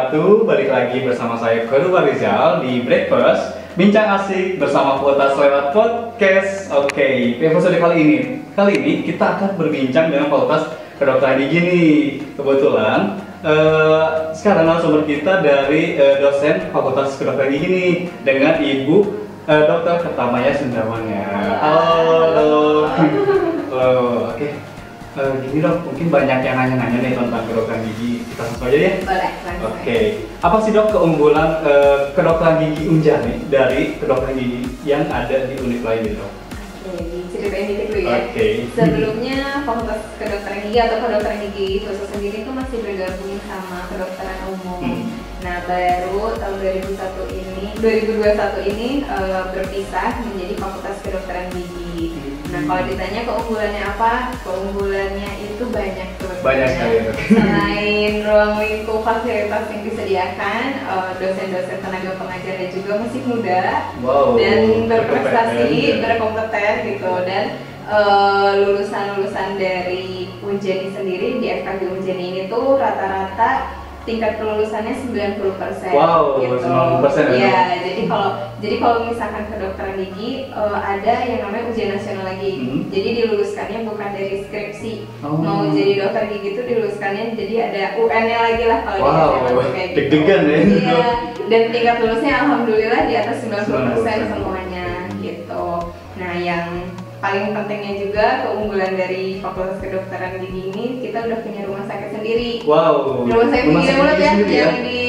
wabarakatuh. Balik lagi bersama saya Kodua Rizal di Breakfast Bincang Asik bersama Fakultas lewat podcast. Oke, episode kali ini kita akan berbincang dengan Fakultas Kedokteran Gigi nih. Kebetulan sekarang narasumber kita dari dosen Fakultas Kedokteran Gigi nih dengan Ibu Dr. Kertamaya Sundarman ya. Halo. Oke. Gini dok, mungkin banyak yang nanya-nanya nih tentang kedokteran gigi. Kita langsung aja ya? Boleh. Oke. Apa sih dok keunggulan kedokteran gigi Unjani dari kedokteran gigi yang ada di univ lain dok? Oke, diceritain dikit dulu ya. Oke. Sebelumnya Fakultas Kedokteran Gigi atau Kedokteran Gigi khusus sendiri itu masih bergabung sama kedokteran umum. Nah, baru tahun 2021 ini berpisah menjadi Fakultas Kedokteran Gigi. Nah, kalau ditanya keunggulannya apa? Keunggulannya itu banyak tuh. Banyak sekali. Selain ruang lingkup fasilitas yang disediakan, dosen-dosen tenaga pengajarnya juga masih muda dan berprestasi, berkompeten gitu. Dan lulusan-lulusan dari Unjani sendiri di FKG Unjani ini tuh rata-rata tingkat kelulusannya 90%. Wow, gitu. 90% ya. Jadi kalau misalkan kedokteran gigi ada yang namanya ujian nasional lagi. Jadi diluluskannya bukan dari skripsi. Mau jadi dokter gigi itu diluluskannya jadi ada UN-nya lagi lah kalau di SMA kayak gitu. Deg-degan ya. Iya. Dan tingkat lulusnya alhamdulillah di atas 90% semuanya gitu. Nah, yang paling pentingnya juga keunggulan dari Fakultas Kedokteran Gigi ini kita udah punya rumah sakit sendiri. Wow. Rumah sakit gigi mulut ya sendiri, yang di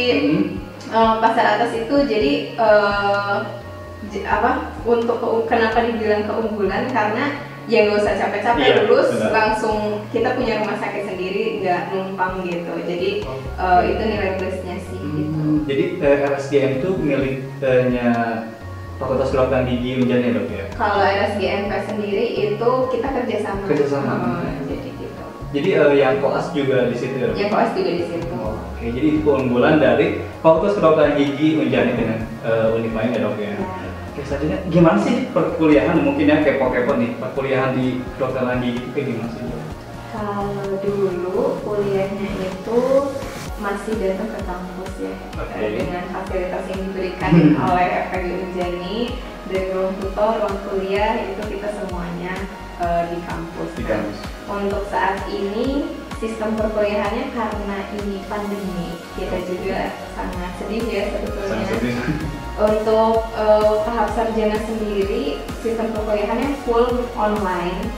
Pasar Atas itu. Jadi untuk kenapa dibilang keunggulan karena ya nggak usah capek-capek lulus langsung kita punya rumah sakit sendiri, nggak numpang gitu. Jadi itu nilai plusnya sih. Gitu. Jadi RSGM itu miliknya Fakultas Kedokteran Gigi Unjani dok ya? Kalau RSGMP sendiri itu kita kerjasama. Jadi gitu. Jadi yang koas juga di situ ya? Yang koas juga di situ. Oke, jadi itu keunggulan dari Fakultas Kedokteran Gigi Unjani dengan univ lain ya dok ya? Oke, selanjutnya gimana sih perkuliahan? Mungkin ya kepo-kepo nih, perkuliahan di kedokteran gigi itu kayak gimana sih dok? Kalau dulu kuliahnya itu masih datang ke kampus ya, dengan fasilitas yang diberikan oleh FKG Unjani, dari ruang tutor, ruang kuliah itu kita semuanya di kampus. Untuk saat ini sistem perkuliahannya karena ini pandemi, kita juga sangat sedih ya sebetulnya. Untuk tahap sarjana sendiri sistem perkuliahannya full online.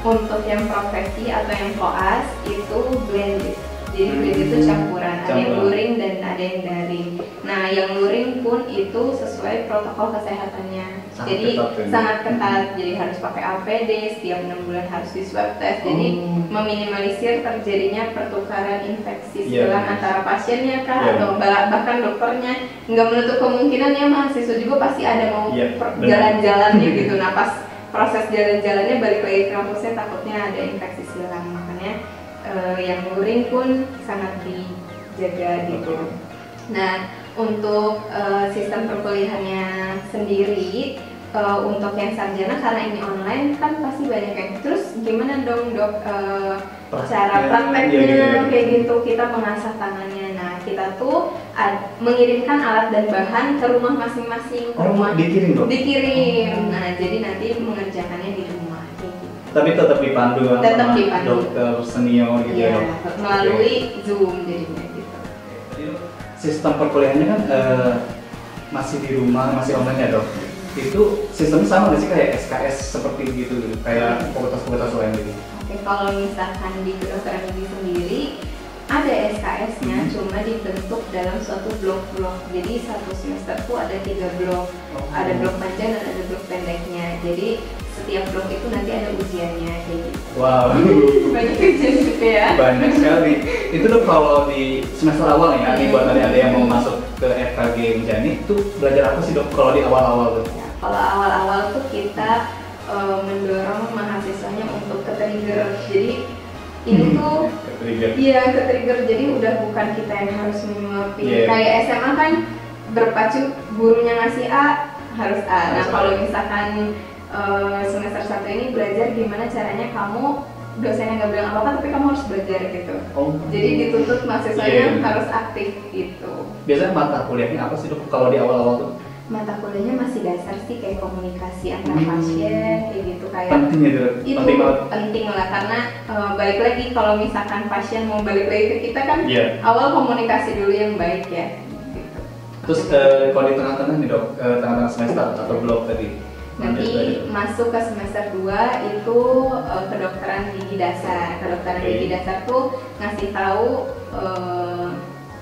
Untuk yang profesi atau yang koas itu blended. Jadi itu campuran, ada yang luring dan ada yang daring. Nah, yang luring pun itu sesuai protokol kesehatannya. Sangat ketat. Jadi harus pakai APD, setiap 6 bulan harus di swab test. Jadi meminimalisir terjadinya pertukaran infeksi silang antara pasiennya atau bahkan dokternya. Nggak menutup kemungkinan ya mahasiswa juga pasti ada mau jalan-jalannya gitu. Nah, pas proses jalan-jalannya balik lagi ke kampusnya takutnya ada infeksi silang, makanya yang luring pun sangat dijaga gitu. Nah, untuk sistem perkuliahannya sendiri untuk yang sarjana karena ini online kan pasti banyak yang terus gimana dong dok cara prakteknya kayak gitu, kita mengasah tangannya. Nah, kita tuh mengirimkan alat dan bahan ke rumah masing-masing. Dikirim. Nah, jadi nanti mengerjakannya di rumah. Tapi tetap dipandu sama dokter senior gitu ya dok? Melalui Zoom jadinya gitu. Sistem perkuliahannya kan masih di rumah, masih online ya dok? Itu sistemnya sama nggak sih kayak SKS seperti gitu, kayak fakultas-fakultas lain gitu? Oke, kalau misalkan di kedokteran gigi sendiri ada SKS-nya, cuma dibentuk dalam suatu blok-blok. Jadi satu semester tuh ada 3 blok, ada blok panjang dan ada blok pendeknya. Jadi setiap blok itu nanti ada ujiannya kayak gitu. Wow. Banyak ujian juga ya. Banyak sekali. Itu tuh kalau di semester awal ya, buat ada yang mau masuk ke FKG Unjani itu belajar apa sih dok kalau di awal-awal tuh? Ya, kalau awal-awal tuh kita mendorong mahasiswanya untuk ke-trigger. Jadi ini tuh ke-trigger. Jadi udah bukan kita yang harus menyuapin. Kayak SMA kan berpacu, gurunya ngasih A harus A. Nah, kalau misalkan semester 1 ini belajar gimana caranya kamu dosennya nggak bilang apa-apa tapi kamu harus belajar gitu. Jadi dituntut mahasiswanya harus aktif gitu. Biasanya mata kuliahnya apa sih dok kalau di awal-awal tuh? Mata kuliahnya masih dasar sih, kayak komunikasi antar pasien kayak gitu, kayak penting ya dok? itu Penting banget. penting lah, karena balik lagi kalau misalkan pasien mau balik lagi ke kita kan awal komunikasi dulu yang baik ya gitu. Terus kalau di tengah-tengah nih dok, tengah-tengah semester atau belum tadi? Nanti masuk ke semester 2 itu kedokteran gigi dasar. Kedokteran gigi dasar tuh ngasih tahu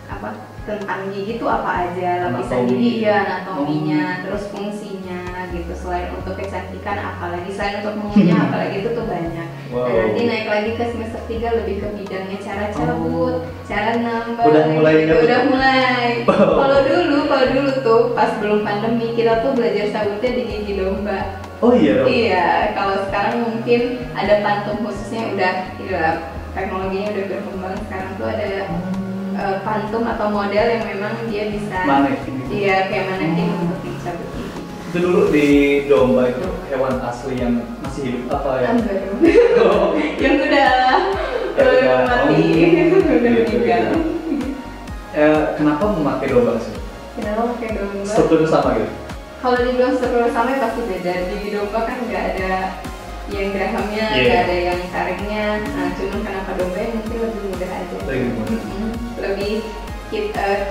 apa tentang gigi itu apa aja, lapisan gigi ya, anatominya, terus fungsinya gitu. Selain untuk kecantikan, apalagi selain untuk mengunyah, apalagi itu tuh banyak. Dan nanti naik lagi ke semester 3 lebih ke bidangnya, cara cabut, cara nambah. Udah mulai. Kalau dulu tuh pas belum pandemi kita tuh belajar cabutnya di gigi domba. Oh iya dong. Iya, kalau sekarang mungkin ada pantum khususnya, udah teknologinya udah berkembang. Sekarang tuh ada pantum atau model yang memang dia bisa iya kayak manekin untuk dicabut gigi. Itu dulu di domba itu hewan asli yang masih hidup apa ya? Yang udah mati, udah meninggal. Kenapa memakai domba sih? Kenapa memakai domba? Strukturnya sama gitu? Kalau dibilang struktur sama pasti beda. Di domba kan nggak ada yang gerahamnya, nggak ada yang taringnya. Nah, cuman kenapa domba mungkin lebih mudah aja. Lebih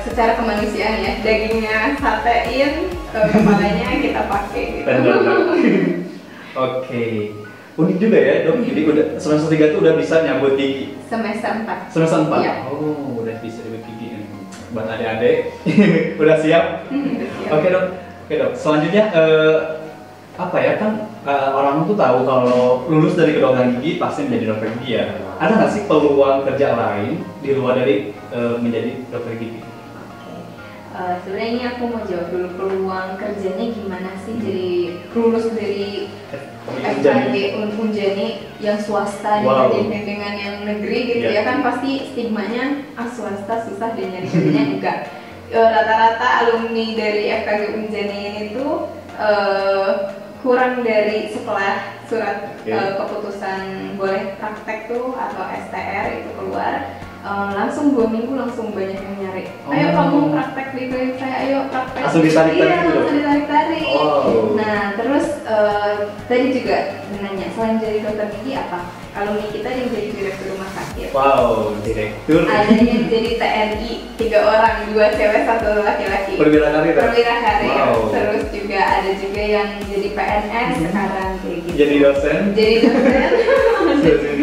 secara kemanusiaan ya, dagingnya satein, kepalanya kita pakai gitu. Oke. Unik juga ya dok, jadi udah semester 3 tuh udah bisa nyabut gigi? Semester 4. Semester 4? Iya. Oh, udah bisa nyabut gigi buat adik-adik. Udah siap? Oke dok, selanjutnya apa ya, kan orang tuh tahu kalau lulus dari kedokteran gigi pasti menjadi dokter gigi ya. Ada nggak sih peluang kerja lain di luar dari menjadi dokter gigi? Sebenarnya ini aku mau jawab dulu, peluang kerjanya gimana sih jadi lulus dari FKG Unjani yang swasta dibandingkan dengan yang negeri gitu ya, kan pasti stigmanya swasta susah dan nyari kerjanya enggak. Rata-rata alumni dari FKG Unjani ini tuh kurang dari setelah surat keputusan boleh praktek tuh atau STR itu keluar, langsung 2 minggu langsung banyak yang nyari. Ayo kamu praktek di klinik saya, ayo praktek. Langsung ditarik-tarik gitu? Langsung ditarik-tarik. Nah terus tadi juga nanya, selain jadi dokter gigi apa? Alumni kita yang jadi direktur rumah sakit. Wow, direktur. Ada yang jadi TNI, 3 orang, 2 cewek 1 laki-laki. Perwira karir. Wow. Terus juga ada juga yang jadi PNS sekarang kayak gitu. Jadi dosen. Jadi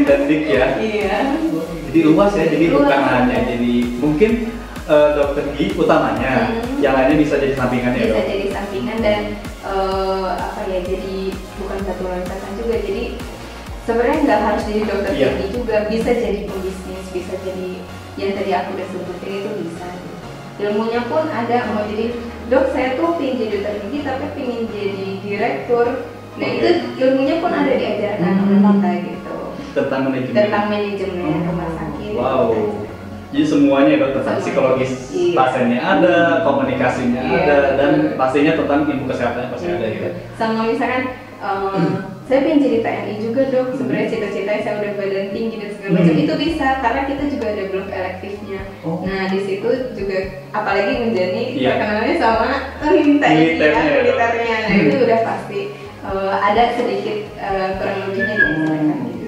teknik ya. Iya. Jadi luas ya, jadi bukan hanya jadi mungkin dokter gigi utamanya, yang lainnya bisa jadi sampingan ya dok? Bisa jadi sampingan dan jadi bukan satu loncatan juga. Jadi sebenarnya nggak harus jadi dokter gigi juga, bisa jadi pebisnis, bisa jadi yang tadi aku udah sebutin itu bisa. Ilmunya pun ada, mau jadi dok saya tuh pengen jadi dokter gigi tapi pengen jadi direktur. Nah itu ilmunya pun ada diajarkan oleh kita gitu. Tentang manajemen rumah sakit. Wow. Jadi semuanya dok, tentang psikologis pasiennya ada, komunikasinya ada, dan pastinya tentang ilmu kesehatannya pasti ada gitu. Sama misalkan saya pengen jadi TNI juga dok, sebenarnya cita-citanya saya udah badan tinggi dan segala macam, itu bisa karena kita juga ada blok elektifnya. Nah di situ juga apalagi menjadi terkenalnya sama TNI militernya, nah itu udah pasti ada sedikit kurang lebihnya disesuaikan gitu.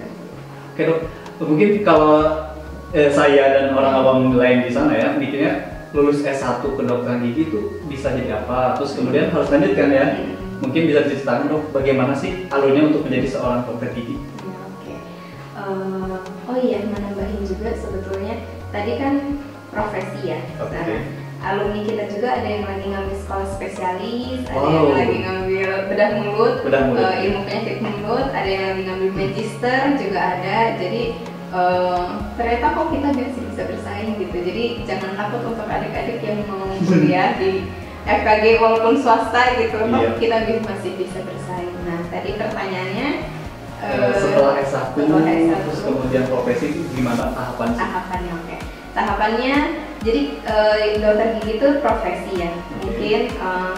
Oke dok, mungkin kalau saya dan orang awam lain di sana ya mikirnya lulus S1 kedokteran gigi itu bisa jadi apa, terus kemudian harus lanjutkan ya. Mungkin bisa diceritakan dok, bagaimana sih alurnya untuk menjadi seorang dokter gigi? Oh iya, menambahin juga sebetulnya tadi kan profesi ya. Nah, alumni kita juga ada yang lagi ngambil sekolah spesialis, ada yang lagi ngambil bedah mulut, ilmu penyakit mulut, ada yang lagi ngambil magister juga ada. Jadi ternyata kok kita bisa bersaing gitu. Jadi jangan takut untuk adik-adik yang mau kuliah di FKG walaupun swasta gitu, kita masih bisa bersaing. Nah tadi pertanyaannya setelah S1 terus kemudian profesi itu gimana tahapannya? Tahapannya jadi dokter gigi itu profesi ya, mungkin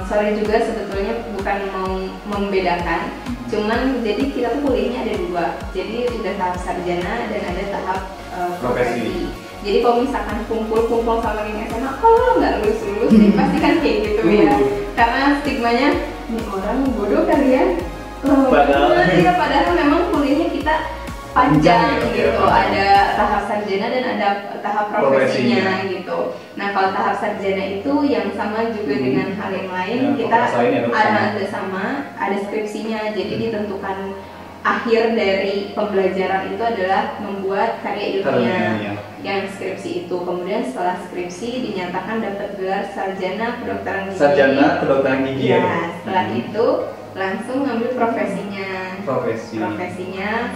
sorry juga sebetulnya bukan mau membedakan, cuman jadi kita tuh kuliahnya ada dua, jadi udah tahap sarjana dan ada tahap profesi. Jadi kalau misalkan kumpul-kumpul sama geng SMA, kalau nggak lulus-lulus nih pasti kan kayak gitu ya, karena stigmanya ini orang bodoh kali ya. Padahal memang kuliahnya kita panjang gitu, ada tahap sarjana dan ada tahap profesinya gitu. Nah kalau tahap sarjana itu yang sama juga dengan hal yang lain, kita ada sama, ada skripsinya, jadi ditentukan akhir dari pembelajaran itu adalah membuat karya ilmiah yang skripsi itu. Kemudian setelah skripsi dinyatakan dapat gelar sarjana kedokteran gigi. Sarjana kedokteran gigi ya. Setelah itu langsung ngambil profesinya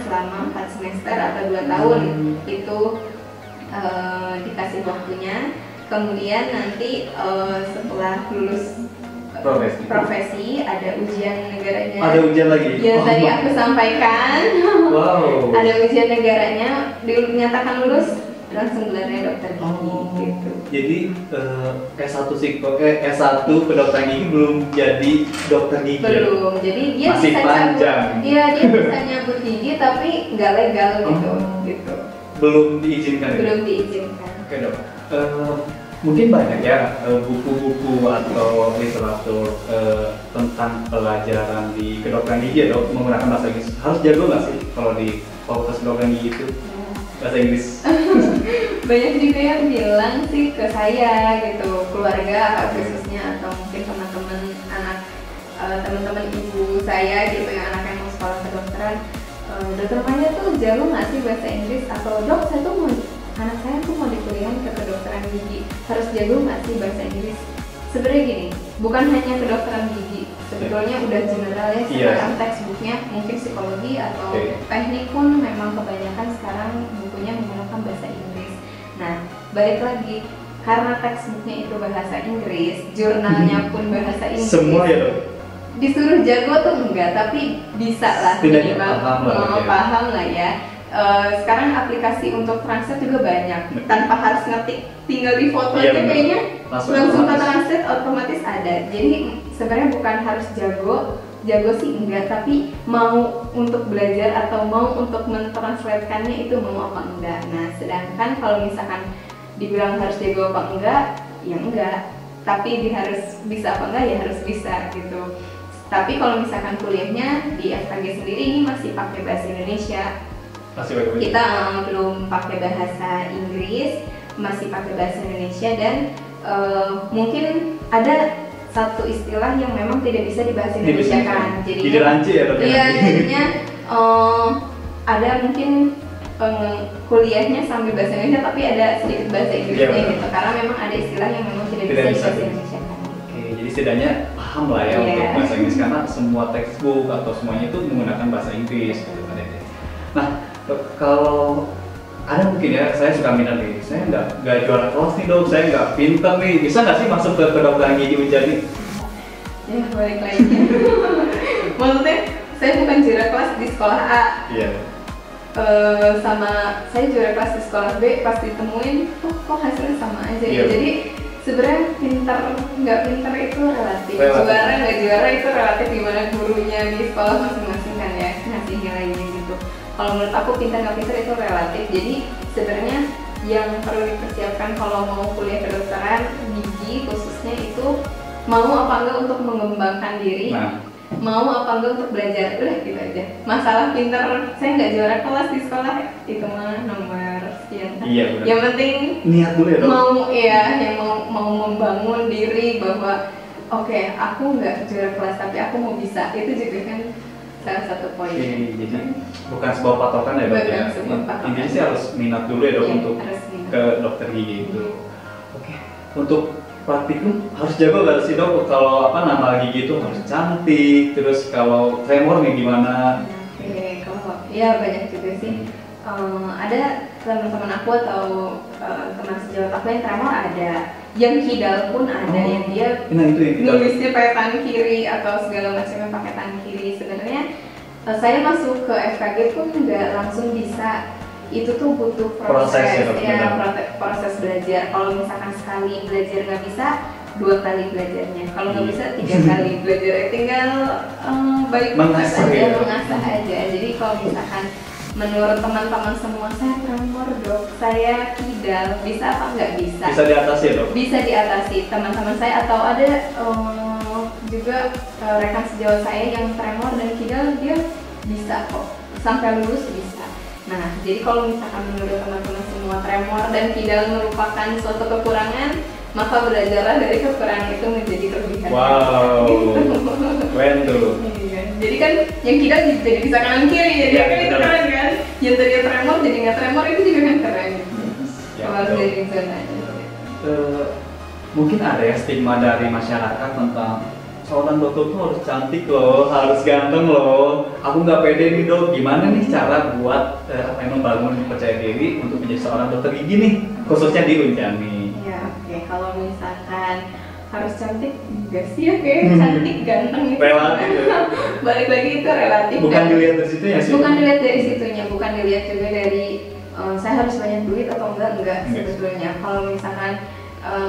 selama 4 semester atau 2 tahun itu dikasih waktunya. Kemudian nanti setelah lulus profesi ada ujian negaranya. Ada ujian lagi? Ya tadi aku sampaikan. Wow. Ada ujian negaranya, dinyatakan lulus langsung gelarnya dokter gigi gitu. Jadi S1 kedokteran gigi belum jadi dokter gigi. Belum. Jadi dia masih bisa panjang. Iya, dia bisa nyabut gigi tapi nggak legal gitu. Belum diizinkan. Belum diizinkan. Oke, Dok. Mungkin banyak ya buku-buku atau literatur tentang pelajaran di kedokteran gigi ya, Dok, menggunakan bahasa Inggris. Harus jago nggak sih kalau di fakultas kedokteran gigi itu? Bahasa Inggris. Banyak juga yang bilang sih ke saya gitu, keluarga khususnya atau mungkin teman-teman ibu saya gitu yang anaknya mau sekolah kedokteran, dokter Maya tuh jago nggak sih bahasa Inggris, atau dok saya tuh anak saya tuh mau dikuliahin ke kedokteran gigi, harus jago nggak sih bahasa Inggris? Sebenarnya gini, bukan hanya kedokteran gigi, sebetulnya udah general ya sekarang textbooknya, mungkin psikologi atau teknik pun memang kebanyakan sekarang bukunya menggunakan bahasa Inggris. Nah, balik lagi, karena textbooknya itu bahasa Inggris, jurnalnya pun bahasa Inggris. Semua ya, Dok? Disuruh jago tuh enggak, tapi bisa lah minimal paham lah ya. Sekarang aplikasi untuk translate juga banyak, tanpa harus ngetik, tinggal di foto aja kayaknya langsung ke translate otomatis ada. Jadi sebenarnya bukan harus jago sih enggak, tapi mau untuk belajar atau mau untuk mentranslatekannya itu mau apa enggak. Nah sedangkan kalau misalkan dibilang harus jago apa enggak, ya enggak, tapi harus bisa apa enggak, ya harus bisa gitu. Tapi kalau misalkan kuliahnya di FKG sendiri ini masih pakai bahasa Indonesia. Kita belum pakai bahasa Inggris, masih pakai bahasa Indonesia, dan mungkin ada satu istilah yang memang tidak bisa dibahas Indonesia kan. Jadi diranci ya, Dok? Iya, jadinya ada mungkin kuliahnya sambil bahasa Indonesia tapi ada sedikit bahasa Inggrisnya gitu. Karena memang ada istilah yang memang tidak bisa dibahas Indonesia kan. Oke, jadi setidaknya paham lah ya untuk bahasa Inggris, karena semua textbook atau semuanya itu menggunakan bahasa Inggris gitu kan ya. Nah, kalau ada mungkin ya, saya suka minat nih, saya nggak juara kelas nih, Dok, saya nggak pinter nih, bisa nggak sih masuk ke kedokteran gigi Unjani? Ya balik lagi. Maksudnya saya bukan juara kelas di sekolah A. Iya. Sama saya juara kelas di sekolah B, pas ditemuin kok hasilnya sama aja ya. Jadi sebenarnya pintar nggak pintar itu relatif. Juara nggak juara itu relatif, gimana gurunya di sekolah masing-masing kan ya ngasih nilainya gitu. Kalau menurut aku pintar nggak pintar itu relatif. Jadi sebenarnya yang perlu dipersiapkan kalau mau kuliah kedokteran gigi khususnya itu mau apa enggak untuk mengembangkan diri, mau apa enggak untuk belajar, udah gitu aja. Masalah pintar, saya nggak juara kelas di sekolah itu mah nomor sekian. Iya, benar. Yang penting niat dulu ya, Dok? yang mau membangun diri bahwa oke, aku nggak juara kelas tapi aku mau bisa, itu juga kan salah satu poin. Jadi bukan sebuah patokan ya, Dok ya. Intinya sih harus minat dulu ya, Dok, untuk ke dokter gigi itu. Oke. Untuk praktikum harus jago gak sih, Dok? Kalau nama gigi itu harus cantik, terus kalau tremor nih gimana? Oke, kalau ya banyak juga sih. Ada teman-teman aku atau teman sejawat aku yang tremor ada, yang kidal pun ada, yang dia nulisnya pakai tangan kiri atau segala macamnya pakai tangan kiri. Sebenarnya saya masuk ke FKG pun nggak langsung bisa, itu tuh butuh proses belajar. Kalau misalkan sekali belajar nggak bisa, 2 kali belajarnya. Kalau nggak bisa 3 kali belajar, tinggal balik Mengasah aja, ya? mengasah aja. Jadi kalau misalkan menurut teman-teman semua saya tremor dok, saya kidal, bisa apa nggak bisa? Bisa diatasi dok? Bisa diatasi. Teman-teman saya atau ada juga rekan sejawat saya yang tremor dan kidal, dia bisa kok sampai lulus bisa. Nah, jadi kalau misalkan menurut teman-teman semua tremor dan kidal merupakan suatu kekurangan, maka belajarlah dari kekurangan itu menjadi kelebihan. Wow, keren tuh. Iya. Jadi kan yang kidal jadi bisa kanan kiri, jadi Ya, kan itu betul. keren kan. Yang tadinya tremor jadi nggak tremor, itu juga kan keren. Ya, Keluar betul. dari zonanya. Mungkin ada ya stigma dari masyarakat tentang seorang dokter tuh harus cantik loh, harus ganteng loh. Aku nggak pede nih dok. Gimana nih cara buat membangun percaya diri untuk menjadi seorang dokter gigi nih, khususnya di Unjani? Ya, oke. Kalau misalkan harus cantik, enggak sih ya kayak cantik ganteng itu. Relatif ya? Balik lagi itu relatif. Bukan dan- dilihat dari situ ya sih? Bukan dilihat dari situnya, bukan dilihat juga dari saya harus banyak duit atau enggak Enggak. sebetulnya. Kalau misalkan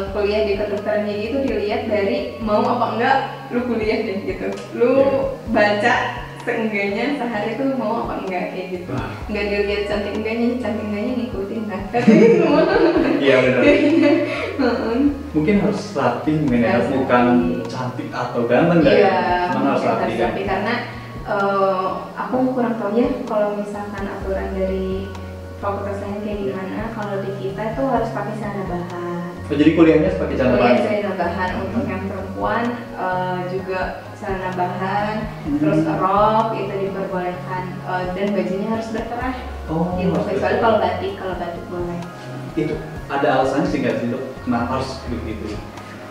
kuliah di kedokteran gigi itu dilihat dari mau apa enggak lu kuliah deh gitu. Lu baca seenggaknya sehari itu mau apa enggak kayak gitu. Wah. Enggak dilihat cantik enggaknya ngikutin lah. Iya benar. Heeh. Mungkin harus rapi, mungkin ya, Harus bukan rapi. cantik atau ganteng kan? Iya, Memang harus rapi kan? karena aku kurang tahu ya kalau misalkan aturan dari fakultas lain kayak gimana. Kalau di kita itu harus pakai celana bahan. Oh, jadi kuliahnya sebagai celana Kuliah bahan? celana bahan untuk yang perempuan juga celana bahan, Hmm. terus rok itu diperbolehkan dan bajunya harus berkerah. Oh, Gitu. harus Kecuali berkerah. kalau batik boleh. Itu ada alasannya sih nggak sih dok? Kenapa harus begitu?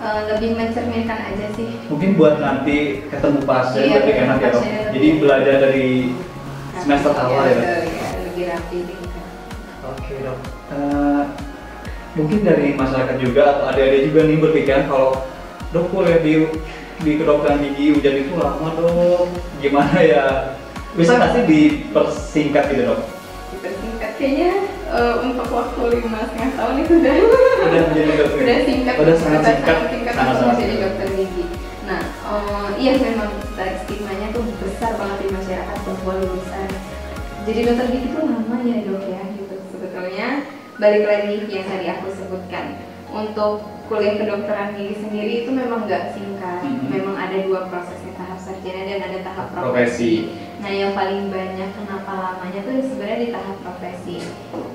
Lebih mencerminkan aja sih. Mungkin buat nanti ketemu pasien Iya, lebih ketemu enak ya dok. pasien lebih Jadi enak. belajar dari semester awal ya dok. Betul, lebih rapi gitu. Oke dok. Mungkin dari masyarakat juga atau adik-adik juga nih berpikiran kalau dok kuliah di kedokteran gigi Unjani itu lama dok. Gimana ya? Bisa nggak sih dipersingkat gitu dok? Dipersingkat kayaknya untuk waktu 5,5 tahun itu udah Udah menjadi dokter. udah singkat, Udah sangat singkat, singkat sangat untuk sangat menjadi singkat. dokter gigi. Nah, iya memang dari stigmanya tuh besar banget di masyarakat bahwa lulusan jadi dokter gigi itu lama ya dok ya gitu. Sebetulnya balik lagi yang tadi aku sebutkan, untuk kuliah kedokteran gigi sendiri itu memang nggak singkat. Mhm. Memang ada 2 prosesnya, tahap sarjana dan ada tahap Profesi. profesi. Nah, yang paling banyak kenapa lamanya tuh sebenarnya di tahap profesi.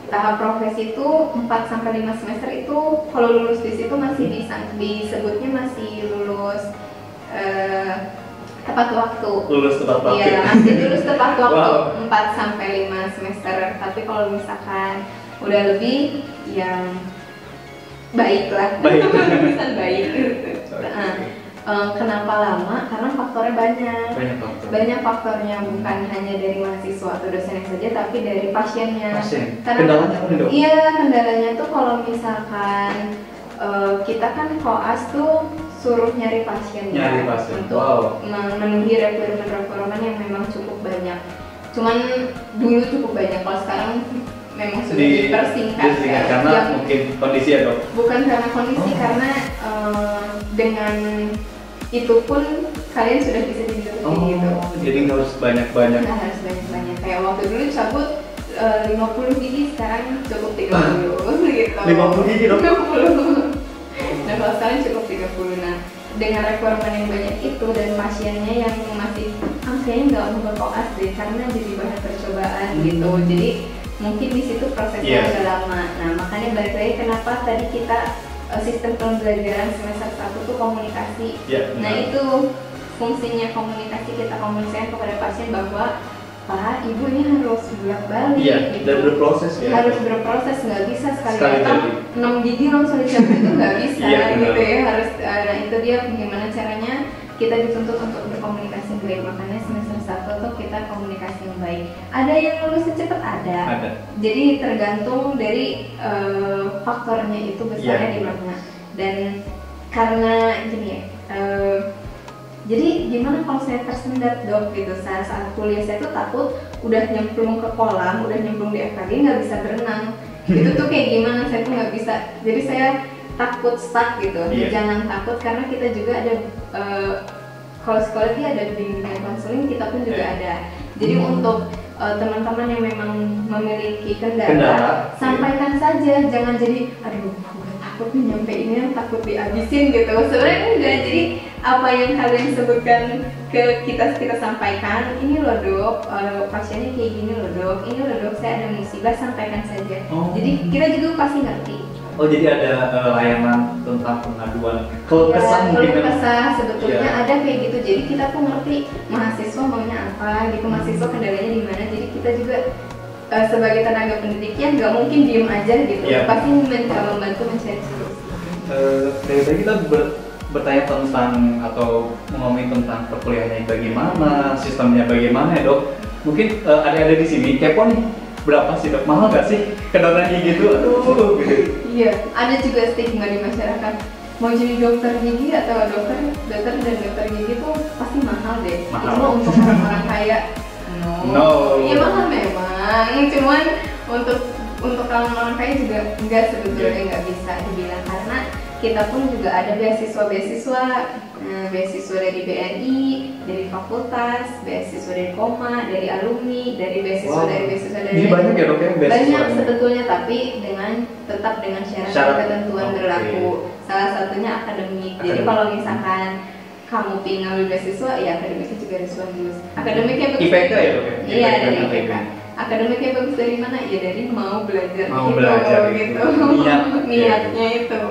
Tahap profesi itu 4 sampai 5 semester itu kalau lulus di situ masih disebutnya masih lulus tepat waktu. Lulus tepat waktu. Iya, masih lulus tepat waktu Wow. 4 sampai 5 semester. Tapi kalau misalkan udah lebih yang baik lah. Baik. Bisa baik gitu. Nah, kenapa lama? Karena faktornya banyak. Banyak faktor. Banyak faktornya, bukan hanya dari mahasiswa atau dosennya saja, tapi dari pasiennya. Pasien. Karena Kendalanya apa nih dok? iya, kendalanya tuh kalau misalkan kita kan koas tuh suruh nyari pasien ya, Nyari pasien. untuk Wow. memenuhi requirement yang memang cukup banyak. Cuman dulu cukup banyak, kalau sekarang memang sudah dipersingkat disingkat ya. karena Yang mungkin kondisi ya dok. bukan karena kondisi, Oh. karena dengan itu pun kalian sudah bisa jadi dokter Oh, gitu. jadi nggak harus banyak-banyak. Nggak harus banyak-banyak. Kayak waktu dulu cabut 50 gigi, sekarang cukup 30 gitu. 50 gigi, dok? 50. Nah, kalau sekarang cukup 30. Nah, dengan requirement yang banyak itu dan pasiennya yang masih kayaknya nggak mau ke koas deh karena jadi bahan percobaan gitu. Jadi mungkin di situ prosesnya Yes. agak lama. Nah, makanya balik lagi kenapa tadi kita sistem pembelajaran semester 1 tuh komunikasi. Ya, Nah, benar. itu fungsinya komunikasi, kita komunikasikan kepada pasien bahwa Pak, Ibu ini harus bolak-balik Iya, gitu. dan berproses ya. Harus berproses, nggak bisa sekali Sekali datang jadi. 6 gigi langsung dicabut itu nggak bisa Iya, benar. gitu ya. Harus nah itu dia gimana caranya kita dituntut untuk berkomunikasi yang baik. Makanya semester 1 tuh kita komunikasi yang baik. Ada yang lulusnya cepet, ada. Jadi tergantung dari faktornya itu besarnya Iya. di mana. Dan karena gini ya, jadi gimana kalau saya tersendat dok gitu, saat kuliah saya tuh takut udah nyemplung ke kolam, udah nyemplung di FKG nggak bisa berenang. Itu tuh kayak gimana, saya tuh nggak bisa. Jadi saya takut stuck gitu. Jangan takut karena kita juga ada kalau psikologi ada bimbingan konseling, kita pun juga ada. Jadi untuk teman-teman yang memang memiliki kendala, sampaikan saja, jangan jadi aduh gue takut nih nyampe ini yang takut dihabisin gitu. Sebenarnya enggak, jadi apa yang kalian sebutkan ke kita sampaikan, ini loh dok, pasiennya kayak gini loh dok, ini loh dok saya ada musibah, sampaikan saja. Jadi kita juga pasti ngerti. Oh jadi ada layanan tentang pengaduan keluh kesah mungkin keluh kesah sebetulnya ada kayak gitu, jadi kita tuh ngerti mahasiswa maunya apa gitu, mahasiswa kendalanya di mana, jadi kita juga sebagai tenaga pendidik yang nggak mungkin diem aja gitu, pasti membantu mencari solusi. Dari tadi kita bertanya tentang atau ngomongin tentang perkuliahannya bagaimana, sistemnya bagaimana ya dok. Mungkin ada di sini kepo nih, berapa sih dok, mahal nggak sih kedokteran gigi gitu? Aduh gitu. Iya, ada juga stigma di masyarakat. Mau jadi dokter gigi atau dokter dan dokter gigi tuh pasti mahal deh. Itu untuk orang kaya. No. Iya mahal memang. Cuman untuk orang kaya juga enggak, sebetulnya nggak bisa dibilang, karena kita pun juga ada beasiswa dari BNI, dari fakultas, beasiswa dari Koma, dari alumni, dari beasiswa dari Jadi banyak ya dok ya beasiswa? Banyak sebetulnya, tapi tetap dengan syarat ketentuan berlaku. Salah satunya akademik. Jadi kalau misalkan kamu pengen ngambil beasiswa, ya akademiknya juga harus bagus. Akademiknya bagus. IPK ya dok ya? Iya dari IPK. Akademiknya bagus dari mana? Ya dari mau belajar gitu. Niatnya itu.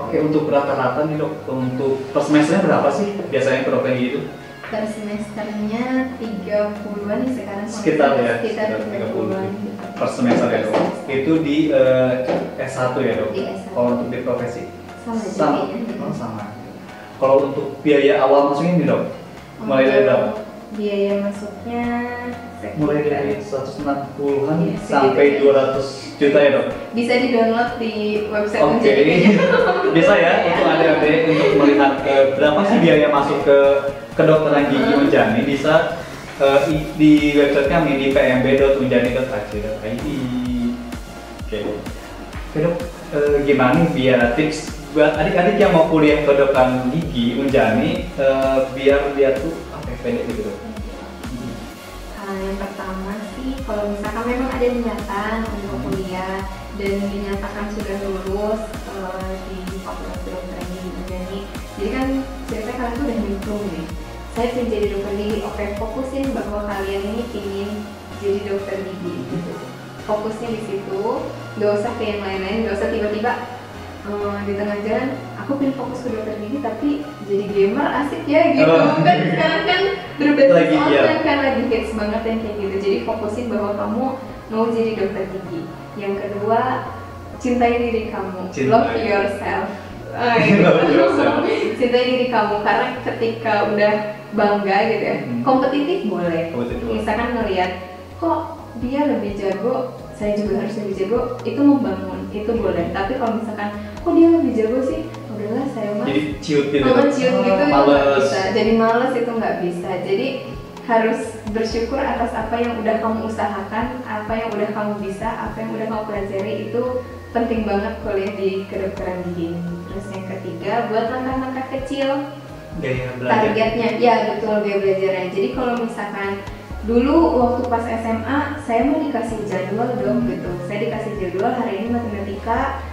Oke, untuk rata-rata nih dok, untuk per semesternya berapa sih biasanya kedokteran gigi itu? Per semesternya 30-an nih sekarang. Sekitar 30-an per semester ya dok. Itu di S1 ya dok? Di S1. Kalau untuk di profesi? Sama. Sama. Kalau untuk biaya awal masuknya nih dok? Mulai dari berapa? Biaya masuknya mulai dari 160-an sampai 200 juta ya dok? Bisa di-download di website Unjani. Bisa ya, untuk adik-adik untuk melihat berapa sih biaya masuk ke kedokteran gigi Unjani, bisa di website kami di pmb.unjani.ac.id. Oke dok, gimana nih biar tips buat adik-adik yang mau kuliah kedokteran gigi Unjani biar dia tuh pendek gitu dok? Yang pertama sih, kalau misalkan memang ada niatan untuk kuliah dan dinyatakan sudah lulus di fakultas kedokteran gigi Unjani, jadi kan ceritanya kalian tuh udah nyemplung nih, saya pengen jadi dokter gigi. Oke, fokusin bahwa kalian ini ingin jadi dokter gigi gitu. Fokusnya di situ, nggak usah ke yang lain-lain, nggak usah tiba-tiba di tengah jalan aku pengen fokus ke dokter gigi tapi jadi gamer asik ya gitu. Kan sekarang kan berbasis online kan lagi hits banget yang kayak gitu. Jadi fokusin bahwa kamu mau jadi dokter gigi. Yang kedua, cintai diri kamu. Love yourself. Cintai diri kamu, karena ketika udah bangga gitu ya, kompetitif boleh. Misalkan ngelihat kok dia lebih jago, saya juga harus lebih jago, itu membangun, itu boleh. Tapi kalau misalkan kok dia lebih jago sih, udahlah saya mah jadi ciut gitu, ciut gitu itu nggak bisa. Jadi males itu nggak bisa. Jadi harus bersyukur atas apa yang udah kamu usahakan, apa yang udah kamu bisa, apa yang udah kamu pelajari. Itu penting banget kuliah di kedokteran gigi. Terus yang ketiga, buat langkah-langkah kecil targetnya. Ya betul, gaya belajarnya. Jadi kalau misalkan dulu waktu pas SMA saya mau dikasih jadwal dong gitu, saya dikasih jadwal hari ini matematika,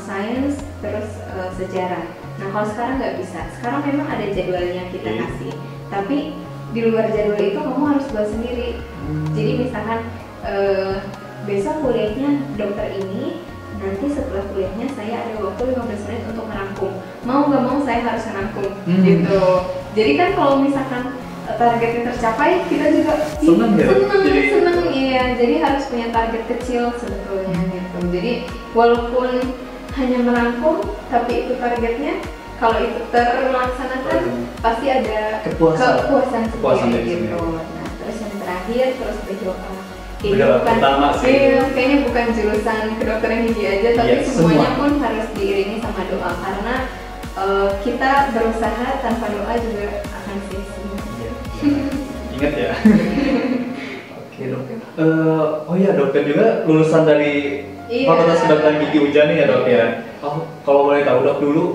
sains, terus sejarah. Nah kalau sekarang nggak bisa, sekarang memang ada jadwalnya kita kasih, tapi di luar jadwal itu kamu harus buat sendiri. Jadi misalkan besok kuliahnya dokter ini, nanti setelah kuliahnya saya ada waktu 15 menit untuk merangkum, mau nggak mau saya harus merangkum gitu. Jadi kan kalau misalkan targetnya tercapai, kita juga seneng iya. Jadi harus punya target kecil sebetulnya gitu. Jadi walaupun hanya merangkum, tapi itu targetnya, kalau itu terlaksanakan pasti ada kepuasan sendiri gitu. Nah terus yang terakhir, terus berdoa. Kayaknya bukan jurusan kedokteran gigi aja, tapi semuanya pun harus diiringi sama doa, karena kita berusaha tanpa doa juga akan sia-sia. Ingat ya. Oke dok. Oh iya, dokter juga lulusan dari Fakultas Kedokteran Gigi Unjani ya dok ya. Oh, kalau boleh tahu dok dulu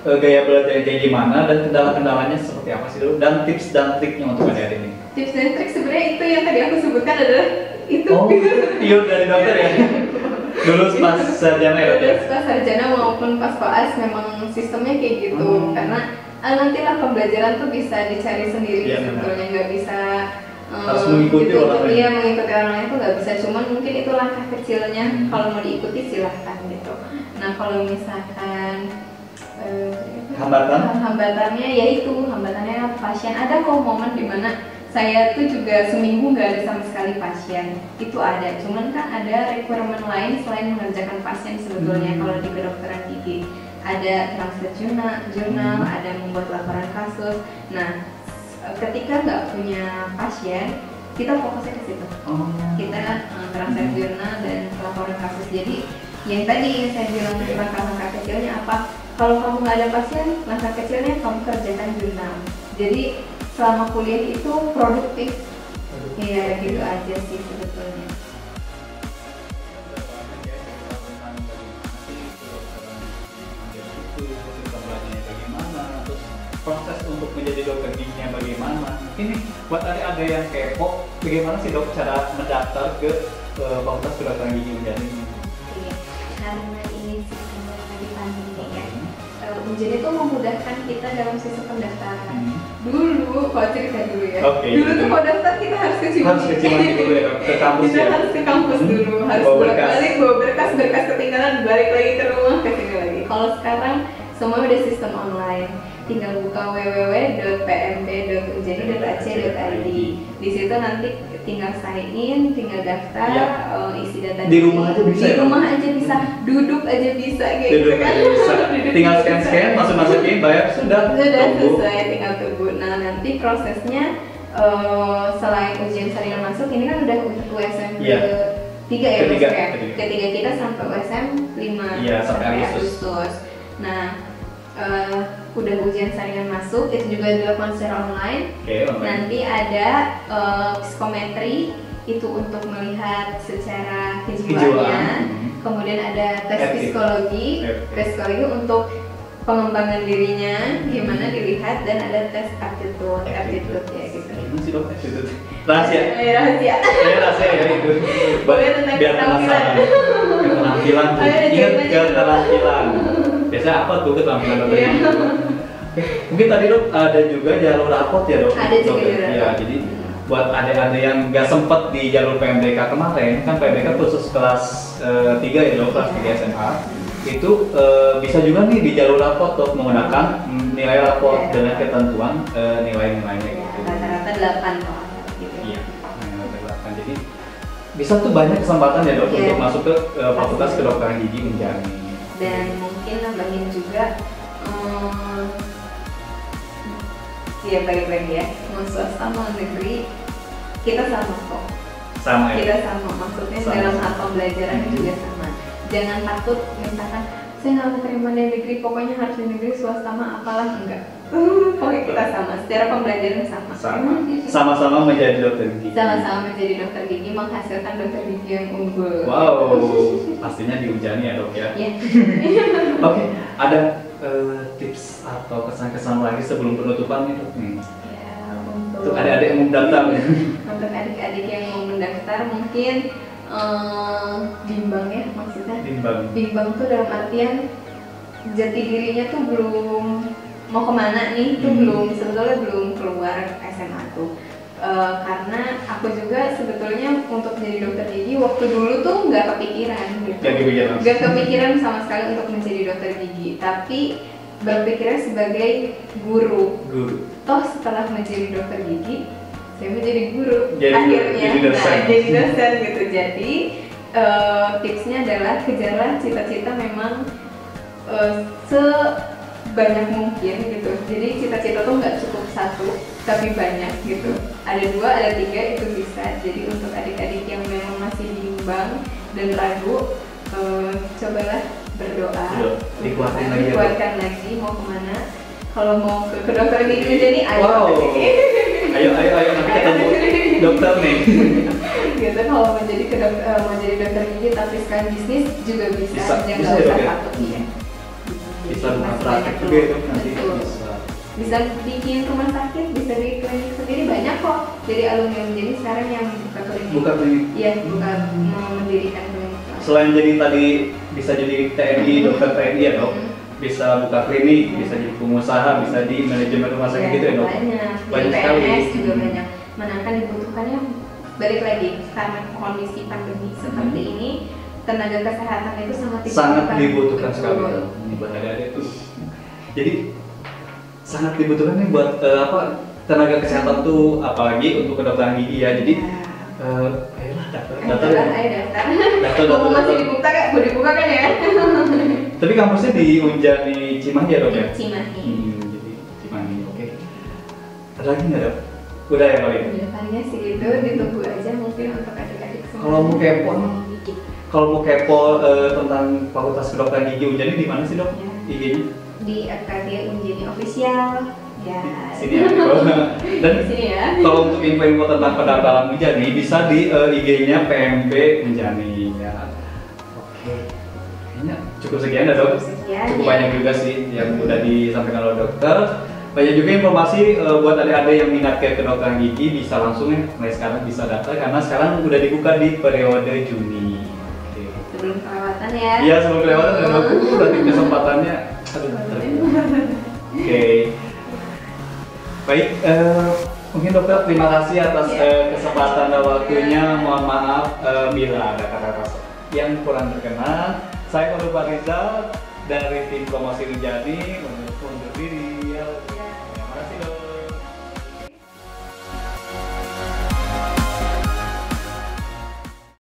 gaya belajar kayak gimana dan kendala-kendalanya seperti apa sih dok? Dan tips dan triknya untuk adik-adik ini? Tips dan trik sebenarnya itu yang tadi aku sebutkan adalah itu. Oh, iya dari dokter ya? Dulu pas sarjana ya dok ya? Lulus pas sarjana maupun pas koas memang sistemnya kayak gitu. Karena nantilah pembelajaran tuh bisa dicari sendiri Iya, sebetulnya, nggak bisa harus mengikuti orang lain. Iya, mengikuti orang lain tuh nggak bisa, cuman mungkin itu langkah kecilnya. Kalau mau diikuti silahkan gitu. Nah kalau misalkan hambatannya yaitu hambatannya pasien, ada kok momen dimana saya tuh juga seminggu nggak ada sama sekali pasien, itu ada, cuman kan ada requirement lain selain mengerjakan pasien sebetulnya. Kalau di kedokteran gigi ada translate jurnal, ada membuat laporan kasus. Nah ketika nggak punya pasien, kita fokusnya ke situ. Kita translate jurnal dan laporan kasus. Jadi yang tadi saya bilang langkah-langkah kecilnya apa? Kalau kamu nggak ada pasien, langkah kecilnya kamu kerjakan jurnal. Jadi selama kuliah itu produktif. Iya gitu aja sih sebetulnya. Proses untuk menjadi dokter giginya bagaimana? Ini buat adik-adik yang kepo, bagaimana sih dok cara mendaftar ke Fakultas Kedokteran Gigi Unjani? Iya, karena ini sistemnya lagi pandemi ya. Unjani itu memudahkan kita dalam sistem pendaftaran. Dulu, kalau cerita dulu ya. Dulu tuh kalau daftar kita harus ke Cimahi. Harus ke Cimahi dulu ya, ke kampus kita ya. Harus ke kampus dulu, harus balik bawa berkas ketinggalan, balik lagi ke rumah, ke sini lagi. Kalau sekarang semua udah sistem online. Tinggal buka www.pmp.unjani.ac.id. Di situ nanti tinggal sign in, tinggal daftar, isi data. Di rumah aja bisa. Di rumah aja bisa, duduk aja bisa gitu kan. Tinggal scan, masukin, bayar sudah. Selesai, tinggal tunggu. Nah nanti prosesnya selain ujian saringan masuk, ini kan udah untuk USM ketiga ya maksudnya. Ketiga kita sampai USM 5 sampai Agustus. Nah udah ujian saringan masuk, itu juga dilakukan secara online. Nanti ada psikometri, itu untuk melihat secara kejiwaannya. Kemudian ada tes psikologi, untuk pengembangan dirinya gimana dilihat, dan ada tes aptitude ya gitu. Rahasia ya itu. Biar keterampilan. Ingat keterampilan. Biasanya apa tuh keterampilan dokter gigi? Mungkin tadi dok ada juga jalur rapot ya dok? Ada juga jalur rapot. Ya, jadi buat adik-adik yang nggak sempet di jalur PMDK kemarin, kan PMDK khusus kelas 3 ya dok, kelas 3 SMA, itu bisa juga nih di jalur rapot dok, menggunakan nilai rapot dengan ketentuan nilai-nilainya gitu. Rata-rata 8 kok gitu. Iya, rata-rata 8. Jadi bisa tuh banyak kesempatan ya dok untuk masuk ke Fakultas Kedokteran Gigi Unjani. Dan mungkin nambahin juga ya balik lagi ya, mau swasta mau negeri kita sama kok. Kita sama, maksudnya dalam hal pembelajaran juga sama. Jangan takut misalkan saya nggak mau terima di negeri, pokoknya harus di negeri, swasta mah apalah, enggak. Pokoknya kita sama, secara pembelajaran sama. Sama-sama menjadi dokter gigi. Sama-sama menjadi dokter gigi, menghasilkan dokter gigi yang unggul. Wow, pastinya di Unjani ya dok ya. Iya. Oke, ada tips atau kesan-kesan lagi sebelum penutupan nih dok? Ya, untuk adik-adik yang mau mendaftar. Untuk adik-adik yang mau mendaftar mungkin bimbang ya maksudnya. Bimbang tuh dalam artian jati dirinya tuh belum mau kemana nih, tuh sebetulnya belum keluar SMA tuh. Karena aku juga sebetulnya untuk jadi dokter gigi waktu dulu tuh nggak kepikiran gitu. Nggak kepikiran sama sekali untuk menjadi dokter gigi, tapi berpikirnya sebagai guru. Toh setelah menjadi dokter gigi, saya menjadi guru. Akhirnya jadi dosen gitu. Jadi tipsnya adalah kejarlah cita-cita memang sebanyak mungkin gitu. Jadi cita-cita tuh nggak cukup satu, tapi banyak gitu. Ada 2, ada 3 itu bisa. Jadi untuk adik-adik yang memang masih bimbang dan ragu, cobalah berdoa, dikuatkan lagi mau kemana. Kalau mau ke kedokteran gigi jadi ayo nanti ketemu dokter nih. Gitu, kalau mau jadi dokter gigi tapi sekarang bisnis juga bisa. Jangan usah takut ya. Bisa buka masih praktek banyak juga ya, peluang. Dok, nanti Betul. Bisa bikin rumah sakit, bisa di klinik sendiri, banyak kok dari alumni Unjani sekarang yang buka klinik. Buka klinik. Iya, buka mau mendirikan klinik. Selain jadi tadi bisa jadi TNI, dokter TNI ya dok, bisa buka klinik, bisa jadi pengusaha, bisa di manajemen rumah sakit gitu ya dok. Banyak. Banyak Di sekali. PNS juga banyak. Mana kan dibutuhkannya balik lagi karena kondisi pandemi seperti ini, tenaga kesehatan itu Sangat dibutuhkan Betul. sekali ini buat adik-adik tuh. Jadi sangat dibutuhkan nih buat tenaga kesehatan tuh, apalagi untuk kedokteran gigi ya. Jadi ayolah daftar Kamu masih dibuka kan? Boleh dibuka kan ya? Tapi kampusnya di Unjani Cimahi ya dok ya? Cimahi. Jadi Cimahi, oke. Ada lagi nggak dok? Udah ya kali ini? Depannya sih itu ditunggu aja mungkin untuk adik-adik semua. Kalau mau kepo, kalau mau kepo tentang Fakultas Kedokteran Gigi Unjani di mana sih dok? Ya. IG-nya? Di FKG Unjani Official. Ya. Sini ya. Dan Di sini ya. kalau untuk info-info tentang pendaftaran Unjani bisa di IG-nya PMB Unjani ya. Oke. Kayaknya cukup sekian ya dok. Sekian, Cukup ya. banyak juga sih yang udah disampaikan oleh dokter. Banyak juga informasi buat adik-adik yang minat ke kedokteran gigi bisa langsung ya mulai sekarang bisa daftar karena sekarang udah dibuka di periode Juni. Oke. Sebelum perawatan ya. Iya sebelum kelewatan dan aku berarti kesempatannya. Oke. Baik, mungkin dokter terima kasih atas kesempatan dan waktunya. Mohon maaf bila ada kata-kata yang kurang berkenan. Saya Farid Rizal dari tim promosi Unjani undur diri.